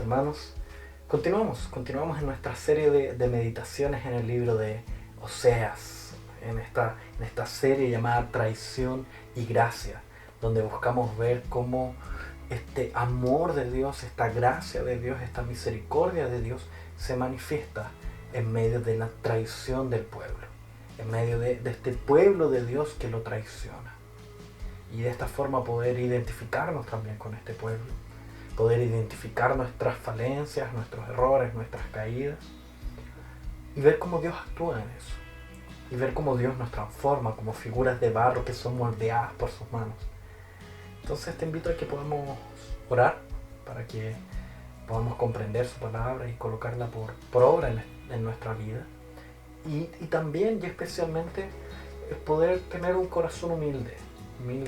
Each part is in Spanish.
hermanos. Continuamos en nuestra serie de meditaciones en el libro de Oseas, en esta serie llamada Traición y Gracia, donde buscamos ver cómo este amor de Dios, esta gracia de Dios, esta misericordia de Dios se manifiesta en medio de la traición del pueblo, en medio de este pueblo de Dios que lo traiciona. Y de esta forma poder identificarnos también con este pueblo, poder identificar nuestras falencias, nuestros errores, nuestras caídas, y ver cómo Dios actúa en eso, y ver cómo Dios nos transforma como figuras de barro que son moldeadas por sus manos. Entonces te invito a que podamos orar para que podamos comprender su palabra y colocarla por obra en nuestra vida, y también y especialmente poder tener un corazón humilde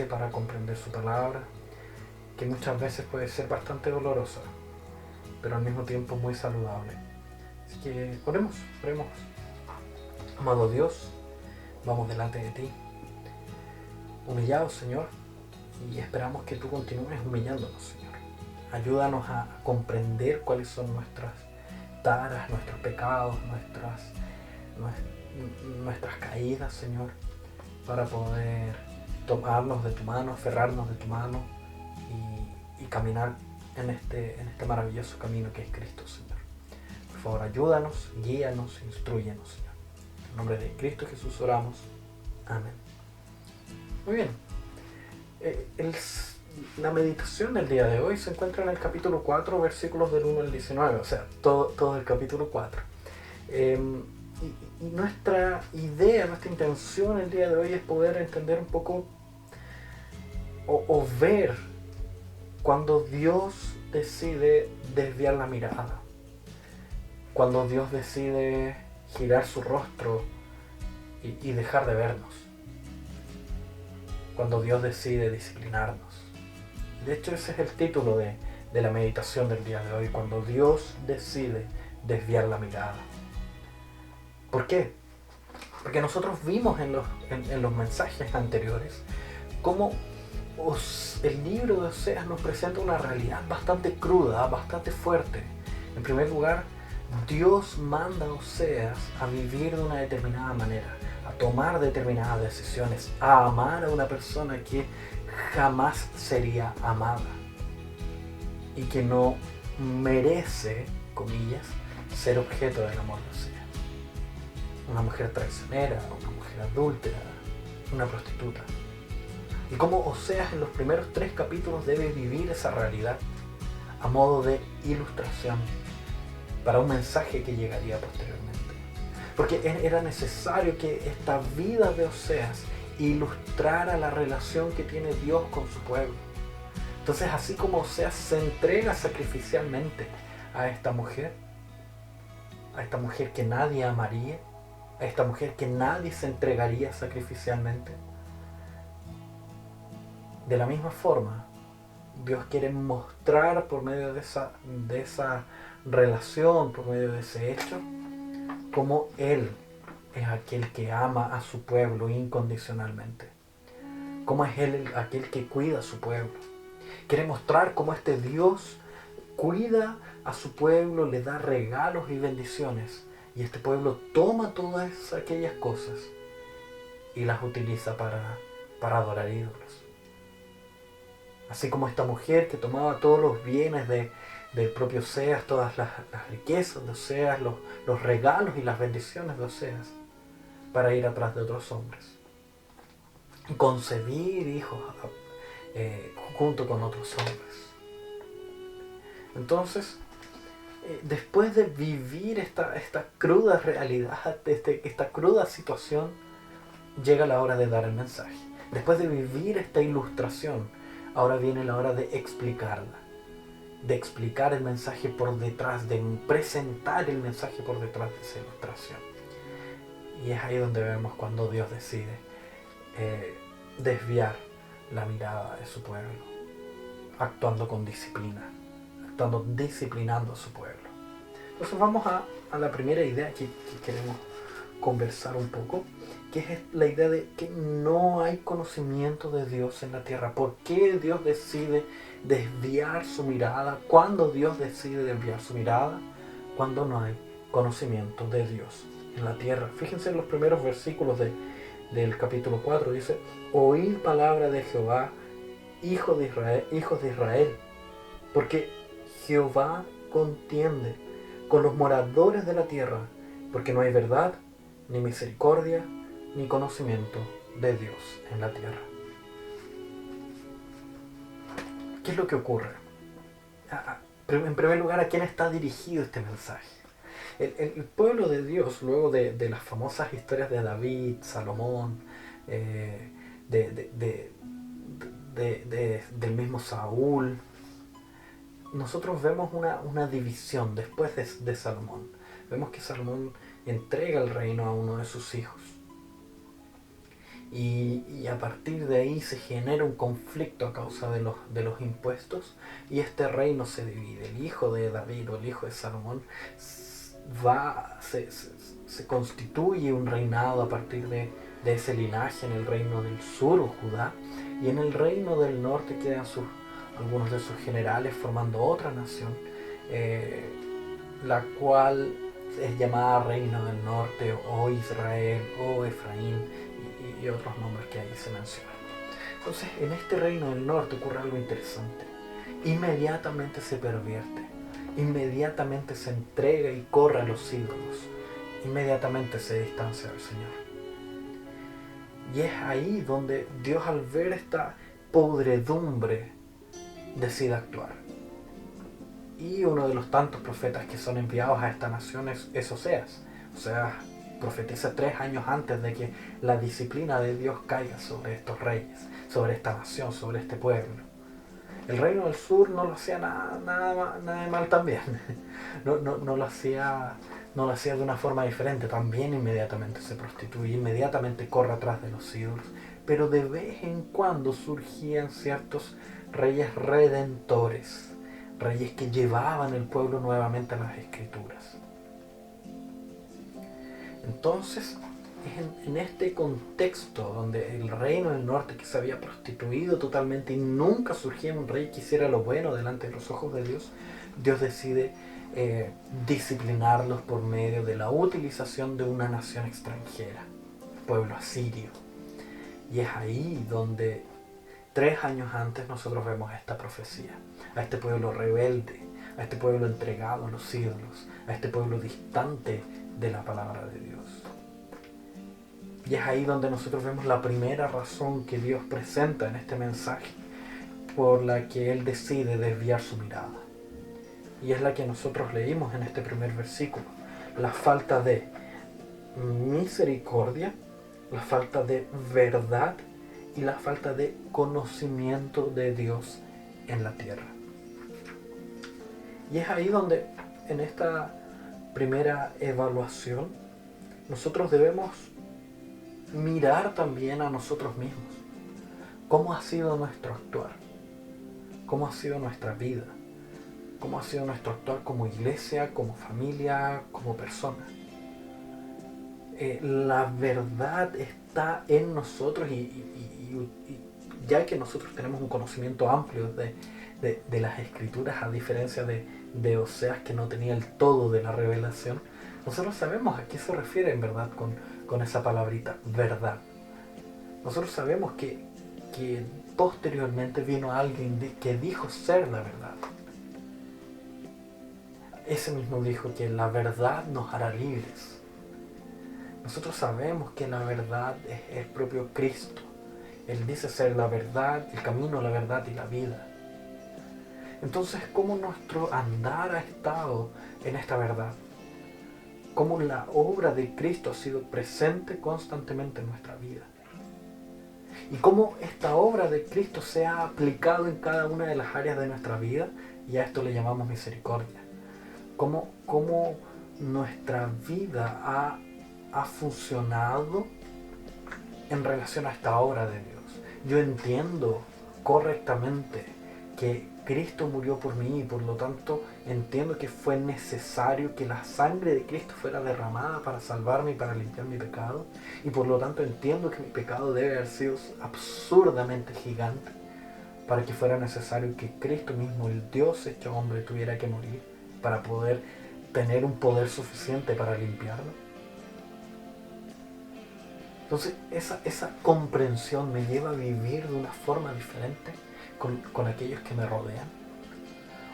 para comprender su palabra, que muchas veces puede ser bastante dolorosa, pero al mismo tiempo muy saludable. Así que oremos. Amado Dios, vamos delante de ti, humillados, Señor, y esperamos que tú continúes humillándonos, Señor. Ayúdanos a comprender cuáles son nuestras taras, nuestros pecados, nuestras caídas, Señor, para poder tomarnos de tu mano, aferrarnos de tu mano y caminar en este maravilloso camino que es Cristo, Señor. Por favor, ayúdanos, guíanos, instrúyenos, Señor. En nombre de Cristo Jesús oramos. Amén. Muy bien. La meditación del día de hoy se encuentra en el capítulo 4, versículos del 1 al 19, o sea, todo el capítulo 4. Y nuestra idea, nuestra intención el día de hoy es poder entender un poco o ver cuando Dios decide desviar la mirada, cuando Dios decide girar su rostro y dejar de vernos, cuando Dios decide disciplinarnos. De hecho, ese es el título de la meditación del día de hoy, cuando Dios decide desviar la mirada. ¿Por qué? Porque nosotros vimos en los mensajes anteriores cómo el libro de Oseas nos presenta una realidad bastante cruda, bastante fuerte. En primer lugar, Dios manda a Oseas a vivir de una determinada manera, a tomar determinadas decisiones, a amar a una persona que jamás sería amada y que no merece, comillas, ser objeto del amor de Oseas. Una mujer traicionera, una mujer adúltera, una prostituta. Y cómo Oseas en los primeros 3 capítulos debe vivir esa realidad a modo de ilustración para un mensaje que llegaría posteriormente. Porque era necesario que esta vida de Oseas ilustrara la relación que tiene Dios con su pueblo. Entonces, así como Oseas se entrega sacrificialmente a esta mujer que nadie amaría, a esta mujer que nadie se entregaría sacrificialmente, de la misma forma, Dios quiere mostrar por medio de esa relación, por medio de ese hecho, cómo Él es aquel que ama a su pueblo incondicionalmente, cómo es Él aquel que cuida a su pueblo. Quiere mostrar cómo este Dios cuida a su pueblo, le da regalos y bendiciones, y este pueblo toma todas aquellas cosas y las utiliza para adorar ídolos. Así como esta mujer que tomaba todos los bienes del propio Oseas, todas las riquezas de Oseas, los regalos y las bendiciones de Oseas, para ir atrás de otros hombres. Y concebir hijos junto con otros hombres. Entonces, después de vivir esta cruda realidad, esta cruda situación, llega la hora de dar el mensaje. Después de vivir esta ilustración, ahora viene la hora de explicarla, de explicar el mensaje por detrás, de presentar el mensaje por detrás de esa ilustración. Y es ahí donde vemos cuando Dios decide desviar la mirada de su pueblo, actuando con disciplina, disciplinando a su pueblo. Entonces vamos a la primera idea que queremos conversar un poco, que es la idea de que no hay conocimiento de Dios en la tierra. ¿Por qué Dios decide desviar su mirada. ¿Cuándo Dios decide desviar su mirada? Cuando no hay conocimiento de Dios en la tierra. Fíjense en los primeros versículos del capítulo 4. Dice: oíd palabra de Jehová, hijos de Israel, porque Jehová contiende con los moradores de la tierra, porque no hay verdad, ni misericordia, ni conocimiento de Dios en la tierra. ¿Qué es lo que ocurre? En primer lugar, ¿a quién está dirigido este mensaje? El pueblo de Dios, luego de las famosas historias de David, Salomón, del mismo Saúl, nosotros vemos una división después de Salomón. Vemos que Salomón entrega el reino a uno de sus hijos. Y a partir de ahí se genera un conflicto a causa de los impuestos, y este reino se divide. El hijo de David o el hijo de Salomón se constituye un reinado a partir de ese linaje en el reino del sur o Judá, y en el reino del norte quedan algunos de sus generales formando otra nación, la cual es llamada Reino del Norte, o Israel, o Efraín, y otros nombres que ahí se mencionan. Entonces, en este Reino del Norte ocurre algo interesante. Inmediatamente se pervierte, inmediatamente se entrega y corre a los ídolos, inmediatamente se distancia del Señor. Y es ahí donde Dios, al ver esta podredumbre, decide actuar. Y uno de los tantos profetas que son enviados a esta nación es Oseas. Oseas profetiza 3 años antes de que la disciplina de Dios caiga sobre estos reyes, sobre esta nación, sobre este pueblo. El reino del sur no lo hacía nada de mal también. No lo hacía de una forma diferente. También inmediatamente se prostituye, inmediatamente corre atrás de los ídolos. Pero de vez en cuando surgían ciertos reyes redentores, reyes que llevaban el pueblo nuevamente a las escrituras. Entonces, en este contexto donde el reino del norte, que se había prostituido totalmente y nunca surgía un rey que hiciera lo bueno delante de los ojos de Dios, Dios decide disciplinarlos por medio de la utilización de una nación extranjera, el pueblo asirio. Y es ahí donde 3 años antes nosotros vemos esta profecía, a este pueblo rebelde, a este pueblo entregado a los ídolos, a este pueblo distante de la palabra de Dios. Y es ahí donde nosotros vemos la primera razón que Dios presenta en este mensaje, por la que Él decide desviar su mirada. Y es la que nosotros leímos en este primer versículo: la falta de misericordia, la falta de verdad y la falta de conocimiento de Dios en la tierra. Y es ahí donde, en esta primera evaluación, nosotros debemos mirar también a nosotros mismos. ¿Cómo ha sido nuestro actuar? ¿Cómo ha sido nuestra vida? ¿Cómo ha sido nuestro actuar como iglesia, como familia, como persona? La verdad está en nosotros, y ya que nosotros tenemos un conocimiento amplio de las escrituras, a diferencia de Oseas, que no tenía el todo de la revelación, nosotros sabemos a qué se refiere en verdad con esa palabrita, verdad. Nosotros sabemos que posteriormente vino alguien que dijo ser la verdad. Ese mismo dijo que la verdad nos hará libres. Nosotros sabemos que la verdad es el propio Cristo. Él dice ser la verdad, el camino, la verdad y la vida. Entonces, ¿cómo nuestro andar ha estado en esta verdad? ¿Cómo la obra de Cristo ha sido presente constantemente en nuestra vida? Y cómo esta obra de Cristo se ha aplicado en cada una de las áreas de nuestra vida, y a esto le llamamos misericordia. Cómo nuestra vida ha funcionado en relación a esta obra de Dios. Yo entiendo correctamente que Cristo murió por mí, y por lo tanto entiendo que fue necesario que la sangre de Cristo fuera derramada para salvarme y para limpiar mi pecado, y por lo tanto entiendo que mi pecado debe haber sido absurdamente gigante para que fuera necesario que Cristo mismo, el Dios hecho hombre, tuviera que morir para poder tener un poder suficiente para limpiarlo? Entonces esa comprensión me lleva a vivir de una forma diferente con aquellos que me rodean.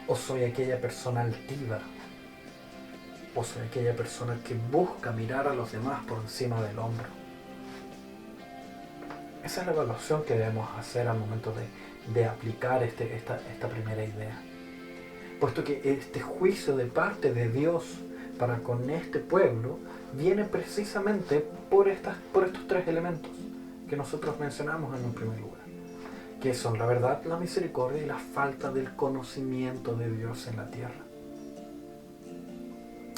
¿O soy aquella persona altiva? ¿O soy aquella persona que busca mirar a los demás por encima del hombro? Esa es la evaluación que debemos hacer al momento de aplicar esta primera idea. Puesto que este juicio de parte de Dios para con este pueblo viene precisamente por estos tres elementos que nosotros mencionamos en un primer lugar, que son la verdad, la misericordia y la falta del conocimiento de Dios en la tierra.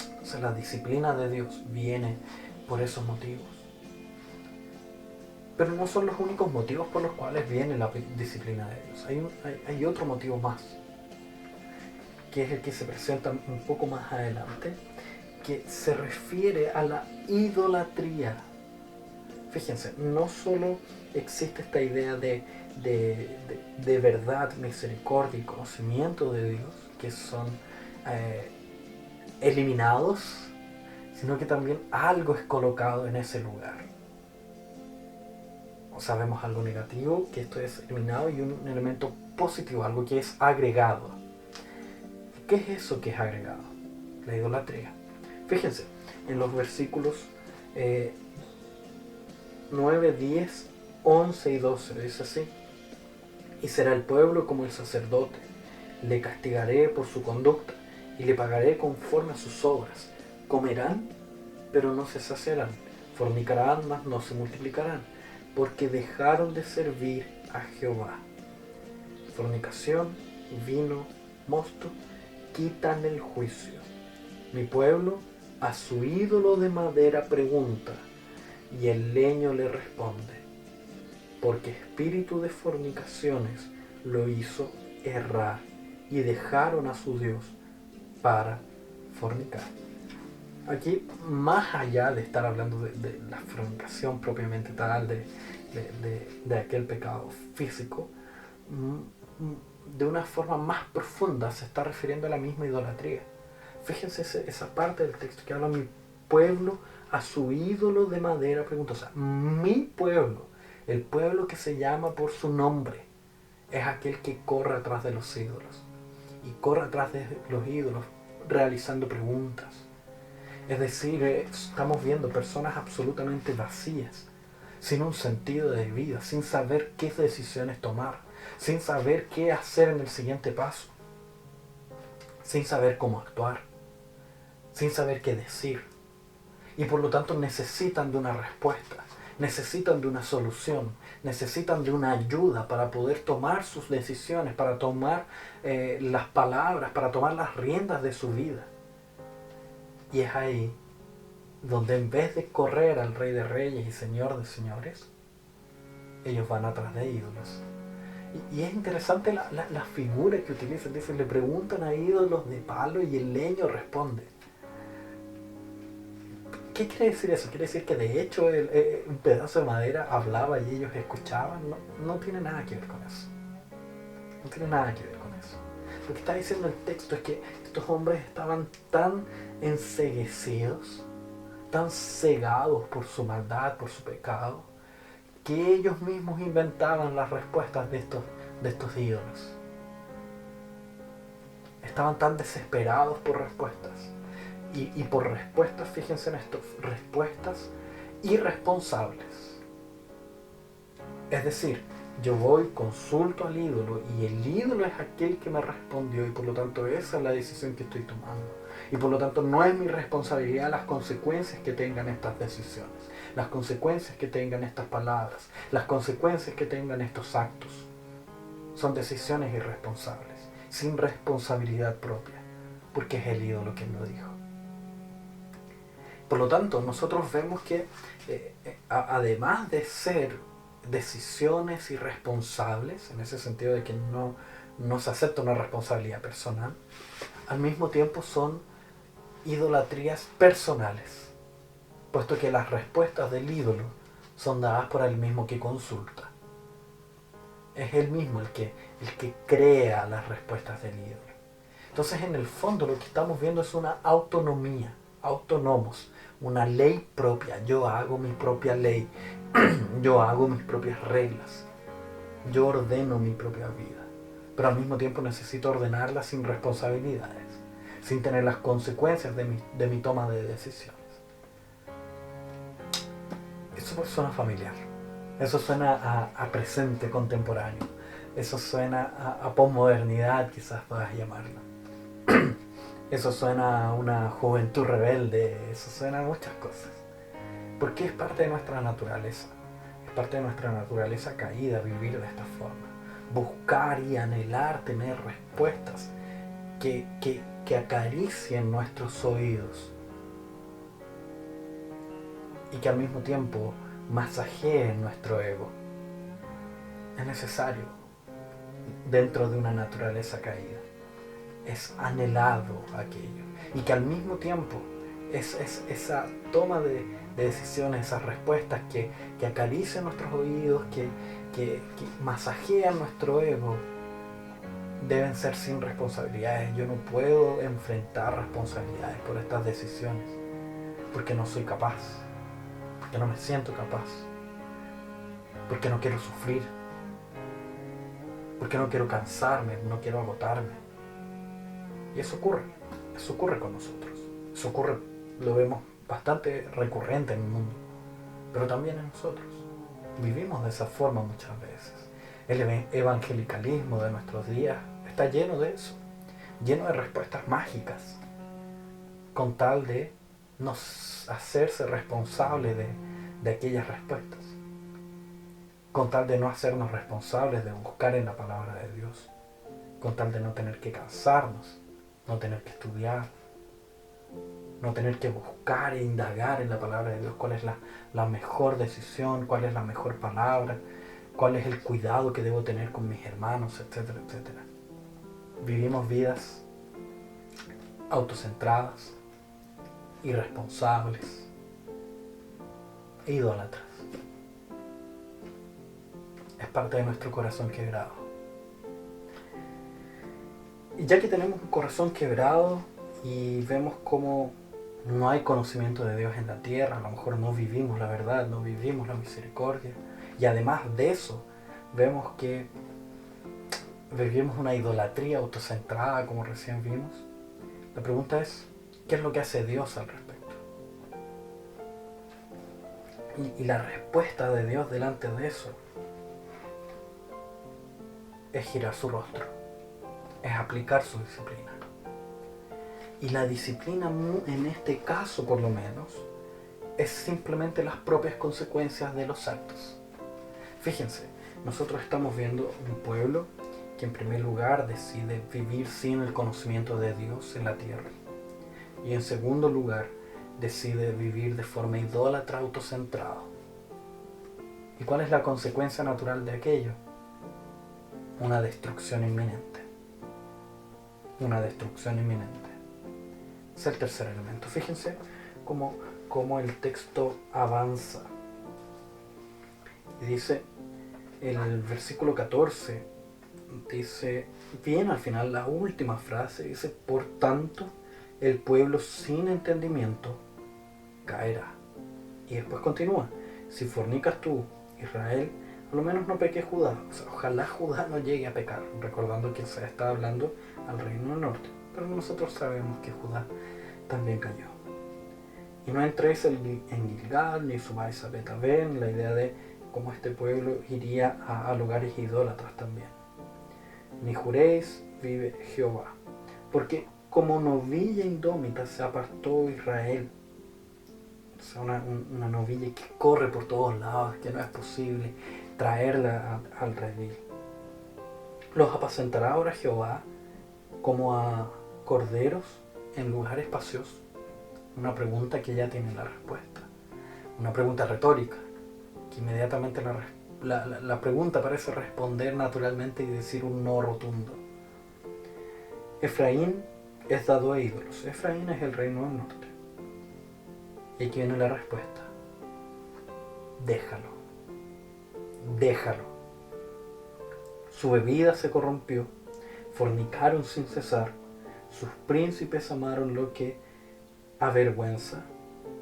Entonces la disciplina de Dios viene por esos motivos. Pero no son los únicos motivos por los cuales viene la disciplina de Dios. Hay otro motivo más, que es el que se presenta un poco más adelante, que se refiere a la idolatría. Fíjense, no solo existe esta idea de verdad, misericordia y conocimiento de Dios, que son eliminados, sino que también algo es colocado en ese lugar. O sabemos algo negativo, que esto es eliminado, y un elemento positivo, algo que es agregado. ¿Qué es eso que es agregado? La idolatría. Fíjense, en los versículos 9, 10, 11 y 12 dice así: y será el pueblo como el sacerdote, le castigaré por su conducta y le pagaré conforme a sus obras. Comerán, pero no se saciarán, fornicarán, mas no se multiplicarán, porque dejaron de servir a Jehová. Fornicación, vino, mosto, quitan el juicio. Mi pueblo a su ídolo de madera pregunta, y el leño le responde, porque espíritu de fornicaciones lo hizo errar, y dejaron a su Dios para fornicar. Aquí, más allá de estar hablando de la fornicación propiamente tal, de aquel pecado físico, de una forma más profunda se está refiriendo a la misma idolatría. Fíjense esa parte del texto que habla: mi pueblo a su ídolo de madera pregunta. O sea, mi pueblo, el pueblo que se llama por su nombre, es aquel que corre atrás de los ídolos, y corre atrás de los ídolos realizando preguntas. Es decir, estamos viendo personas absolutamente vacías, sin un sentido de vida, sin saber qué decisiones tomar, sin saber qué hacer en el siguiente paso, sin saber cómo actuar, sin saber qué decir. Y por lo tanto necesitan de una respuesta, necesitan de una solución, necesitan de una ayuda para poder tomar sus decisiones, para tomar las palabras, para tomar las riendas de su vida. Y es ahí donde, en vez de correr al Rey de Reyes y Señor de Señores, ellos van atrás de ídolos. Y es interesante la figura que utilizan. Dicen, le preguntan a ídolos de palo y el leño responde. ¿Qué quiere decir eso? ¿Quiere decir que de hecho un pedazo de madera hablaba y ellos escuchaban? No tiene nada que ver con eso. No tiene nada que ver con eso. Lo que está diciendo el texto es que estos hombres estaban tan enceguecidos, tan cegados por su maldad, por su pecado, que ellos mismos inventaban las respuestas de estos ídolos. Estaban tan desesperados por respuestas. Y por respuestas, fíjense en esto, respuestas irresponsables. Es decir, yo voy, consulto al ídolo, y el ídolo es aquel que me respondió, y por lo tanto esa es la decisión que estoy tomando. Y por lo tanto no es mi responsabilidad las consecuencias que tengan estas decisiones, las consecuencias que tengan estas palabras, las consecuencias que tengan estos actos. Son decisiones irresponsables, sin responsabilidad propia, porque es el ídolo quien lo dijo. Por lo tanto, nosotros vemos que además de ser decisiones irresponsables, en ese sentido de que no se acepta una responsabilidad personal, al mismo tiempo son idolatrías personales, puesto que las respuestas del ídolo son dadas por el mismo que consulta. Es Él mismo el que crea las respuestas del ídolo. Entonces, en el fondo, lo que estamos viendo es una autonomía, autónomos, una ley propia. Yo hago mi propia ley, yo hago mis propias reglas, yo ordeno mi propia vida, pero al mismo tiempo necesito ordenarla sin responsabilidades, sin tener las consecuencias de mi toma de decisiones. Eso suena familiar, eso suena a presente contemporáneo, eso suena a posmodernidad, quizás puedas llamarlo. Eso suena a una juventud rebelde, eso suena a muchas cosas. Porque es parte de nuestra naturaleza. Es parte de nuestra naturaleza caída vivir de esta forma. Buscar y anhelar tener respuestas que acaricien nuestros oídos. Y que al mismo tiempo masajeen nuestro ego. Es necesario dentro de una naturaleza caída. Es anhelado aquello. Y que al mismo tiempo es esa toma de decisiones, esas respuestas que acarician nuestros oídos, que masajean nuestro ego, deben ser sin responsabilidades. Yo no puedo enfrentar responsabilidades por estas decisiones, porque no soy capaz, porque no me siento capaz, porque no quiero sufrir, porque no quiero cansarme, no quiero agotarme. Y eso ocurre con nosotros. Eso ocurre, lo vemos bastante recurrente en el mundo, pero también en nosotros. Vivimos de esa forma muchas veces. El evangelicalismo de nuestros días está lleno de eso, lleno de respuestas mágicas, con tal de no hacerse responsable de aquellas respuestas, con tal de no hacernos responsables de buscar en la palabra de Dios, con tal de no tener que cansarnos, no tener que estudiar, no tener que buscar e indagar en la palabra de Dios cuál es la mejor decisión, cuál es la mejor palabra, cuál es el cuidado que debo tener con mis hermanos, etcétera, etcétera. Vivimos vidas autocentradas, irresponsables e idólatras. Es parte de nuestro corazón quebrado. Y ya que tenemos un corazón quebrado y vemos cómo no hay conocimiento de Dios en la tierra, a lo mejor no vivimos la verdad, no vivimos la misericordia, y además de eso vemos que vivimos una idolatría autocentrada, como recién vimos. La pregunta es, ¿qué es lo que hace Dios al respecto? Y la respuesta de Dios delante de eso es girar su rostro, es aplicar su disciplina. Y la disciplina, en este caso por lo menos, es simplemente las propias consecuencias de los actos. Fíjense, nosotros estamos viendo un pueblo que en primer lugar decide vivir sin el conocimiento de Dios en la tierra. Y en segundo lugar, decide vivir de forma idólatra, autocentrada. ¿Y cuál es la consecuencia natural de aquello? Una destrucción inminente. Una destrucción inminente. Es el tercer elemento. Fíjense cómo el texto avanza. Y dice, el versículo 14, dice, bien al final, la última frase, dice, por tanto, el pueblo sin entendimiento caerá. Y después continúa, si fornicas tú, Israel, a lo menos no peque Judá. O sea, ojalá Judá no llegue a pecar, recordando que se está hablando al reino del norte. Pero nosotros sabemos que Judá también cayó. Y no entréis en Gilgal, ni subáis a Bet-Aven, la idea de cómo este pueblo iría a lugares idólatras también. Ni juréis, vive Jehová. Porque como novilla indómita se apartó Israel. O sea, una novilla que corre por todos lados, que no es posible traerla al redil. Los apacentará ahora Jehová como a corderos en lugar espacioso. Una pregunta que ya tiene la respuesta. Una pregunta retórica, que inmediatamente la pregunta parece responder naturalmente y decir un no rotundo. Efraín es dado a ídolos. Efraín es el reino del norte. Y aquí viene la respuesta. Déjalo. Déjalo. Su bebida se corrompió, fornicaron sin cesar, sus príncipes amaron lo que avergüenza,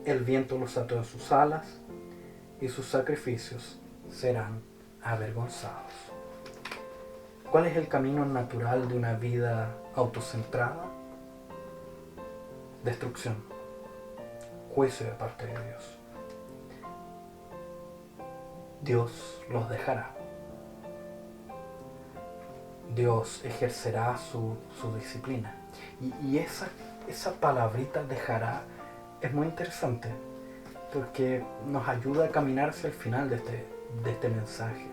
el viento los ató en sus alas y sus sacrificios serán avergonzados. ¿Cuál es el camino natural de una vida autocentrada? Destrucción, juicio de parte de Dios. Dios los dejará. Dios ejercerá su disciplina. Y esa palabrita dejará es muy interesante porque nos ayuda a caminar hacia el final de este mensaje.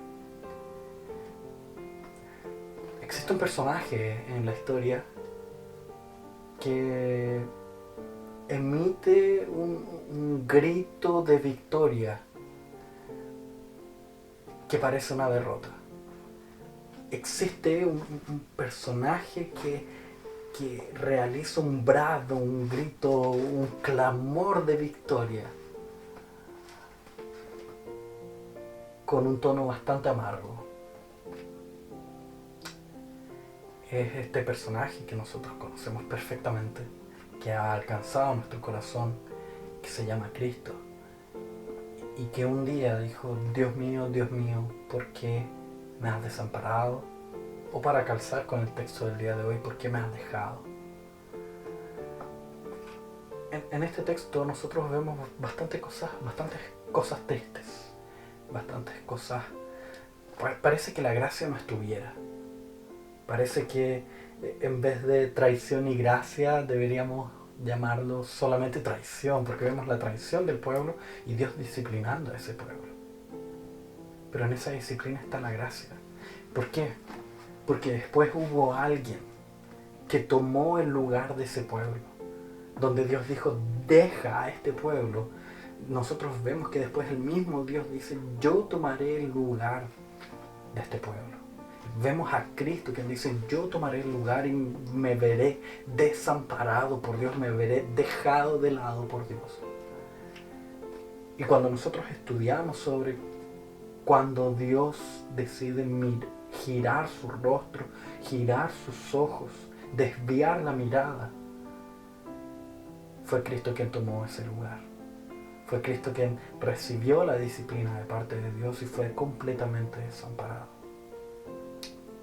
Existe un personaje en la historia que emite un grito de victoria que parece una derrota. Existe un personaje que realiza un brado, un grito, un clamor de victoria con un tono bastante amargo. Es este personaje que nosotros conocemos perfectamente, que ha alcanzado nuestro corazón, que se llama Cristo, y que un día dijo: Dios mío, ¿por qué me has desamparado? O para calzar con el texto del día de hoy, ¿por qué me has dejado? En este texto nosotros vemos bastantes cosas tristes, bastantes cosas. Parece que la gracia no estuviera. Parece que en vez de traición y gracia deberíamos llamarlo solamente traición, porque vemos la traición del pueblo y Dios disciplinando a ese pueblo. Pero en esa disciplina está la gracia. ¿Por qué? Porque después hubo alguien que tomó el lugar de ese pueblo, donde Dios dijo: deja a este pueblo. Nosotros vemos que después el mismo Dios dice: yo tomaré el lugar de este pueblo. Vemos a Cristo quien dice: yo tomaré el lugar y me veré desamparado por Dios, me veré dejado de lado por Dios. Y cuando nosotros estudiamos sobre cuando Dios decide girar su rostro, girar sus ojos, desviar la mirada, fue Cristo quien tomó ese lugar. Fue Cristo quien recibió la disciplina de parte de Dios y fue completamente desamparado.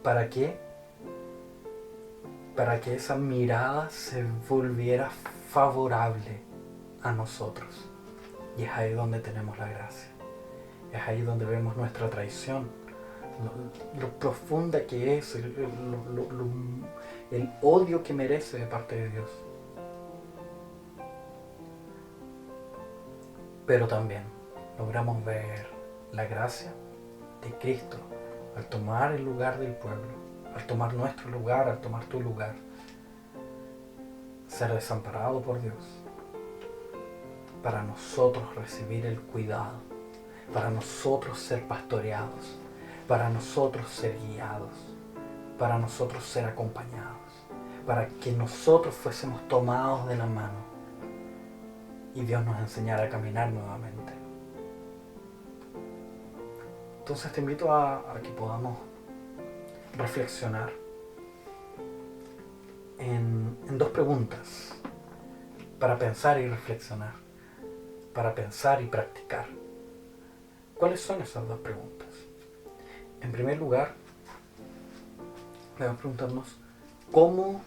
¿Para qué? Para que esa mirada se volviera favorable a nosotros. Y es ahí donde tenemos la gracia. Es ahí donde vemos nuestra traición, lo profunda que es, el odio que merece de parte de Dios. Pero también logramos ver la gracia de Cristo al tomar el lugar del pueblo, al tomar nuestro lugar, al tomar tu lugar, ser desamparado por Dios, para nosotros recibir el cuidado, para nosotros ser pastoreados, para nosotros ser guiados, para nosotros ser acompañados, para que nosotros fuésemos tomados de la mano y Dios nos enseñara a caminar nuevamente. Entonces te invito a que podamos reflexionar en dos preguntas para pensar y reflexionar, para pensar y practicar. ¿Cuáles son esas dos preguntas? En primer lugar, debemos preguntarnos cómo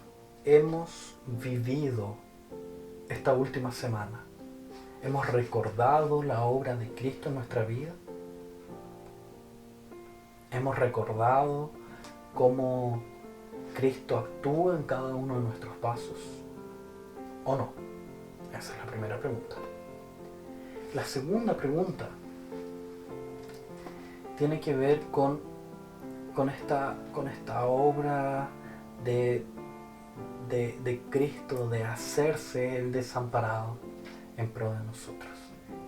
hemos vivido esta última semana. ¿Hemos recordado la obra de Cristo en nuestra vida? ¿Hemos recordado cómo Cristo actúa en cada uno de nuestros pasos? ¿O no? Esa es la primera pregunta. La segunda pregunta tiene que ver con esta obra de Cristo, de hacerse el desamparado en pro de nosotros.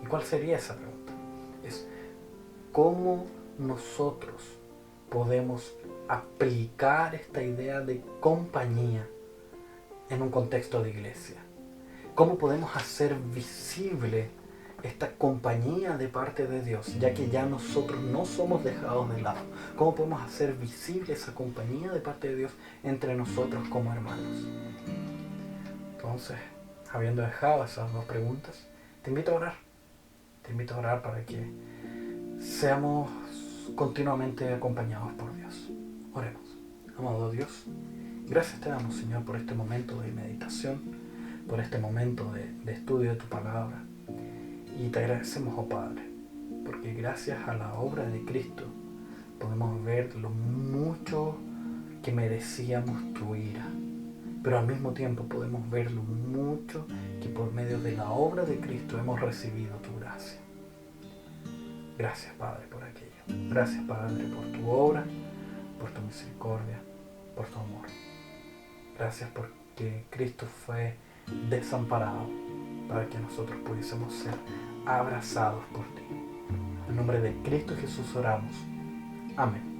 ¿Y cuál sería esa pregunta? Es ¿cómo nosotros podemos aplicar esta idea de compañía en un contexto de iglesia? ¿Cómo podemos hacer visible esta compañía de parte de Dios, ya que ya nosotros no somos dejados de lado? ¿Cómo podemos hacer visible esa compañía de parte de Dios entre nosotros como hermanos? Entonces, habiendo dejado esas dos preguntas, te invito a orar. Te invito a orar para que seamos continuamente acompañados por Dios. Oremos. Amado Dios, gracias te damos, Señor, por este momento de meditación, por este momento de estudio de tu palabra. Y te agradecemos, oh Padre, porque gracias a la obra de Cristo podemos ver lo mucho que merecíamos tu ira, pero al mismo tiempo podemos ver lo mucho que por medio de la obra de Cristo hemos recibido tu gracia. Gracias, Padre, por aquello. Gracias, Padre, por tu obra, por tu misericordia, por tu amor. Gracias porque Cristo fue desamparado para que nosotros pudiésemos ser abrazados por ti. En nombre de Cristo Jesús oramos. Amén.